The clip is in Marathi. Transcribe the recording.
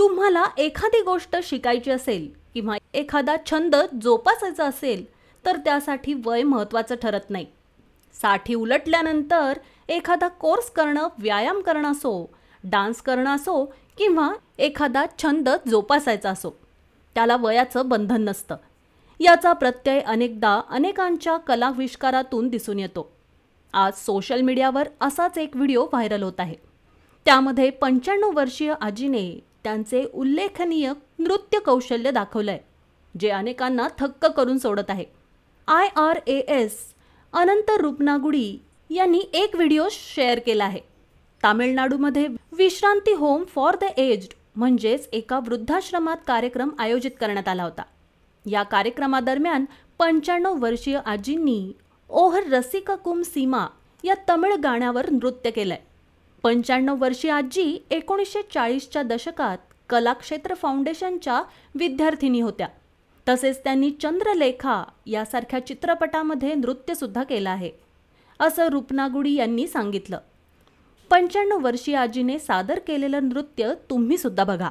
तुम्हाला एखादी गोष्ट शिकायची असेल किंवा एखादा छंद जोपासायचा असेल तर त्यासाठी वय महत्त्वाचं ठरत नाही. 60 उलटल्यानंतर एखादा कोर्स करणं, व्यायाम करणं असो, डान्स करणं असो किंवा एखादा छंद जोपासायचा असो, त्याला वयाचं बंधन नसतं. याचा प्रत्यय अनेकदा अनेकांच्या कलाविष्कारातून दिसून येतो. आज सोशल मीडियावर असाच एक व्हिडिओ व्हायरल होत आहे. त्यामध्ये 95 वर्षीय आजीने त्यांचे उल्लेखनीय नृत्य कौशल्य दाखवलंय, जे अनेकांना थक्क करून सोडत आहे. IRAS अनंत रूपनागुडी यांनी एक व्हिडिओ शेअर केला आहे. तामिळनाडूमध्ये विश्रांती होम फॉर द एज्ड म्हणजेच एका वृद्धाश्रमात कार्यक्रम आयोजित करण्यात आला होता. या कार्यक्रमादरम्यान 95 वर्षीय आजींनी ओहर रसिककुम सीमा या तमिळ गाण्यावर नृत्य केलंय. 95 वर्षीय आजी 1940च्या दशकात कलाक्षेत्र फाउंडेशनच्या विद्यार्थिनी होत्या. तसेच त्यांनी चंद्रलेखा यासारख्या चित्रपटामध्ये नृत्यसुद्धा केलं आहे, असं रूपनागुडी यांनी सांगितलं. 95 वर्षीय आजीने सादर केलेलं नृत्य तुम्ही सुद्धा बघा.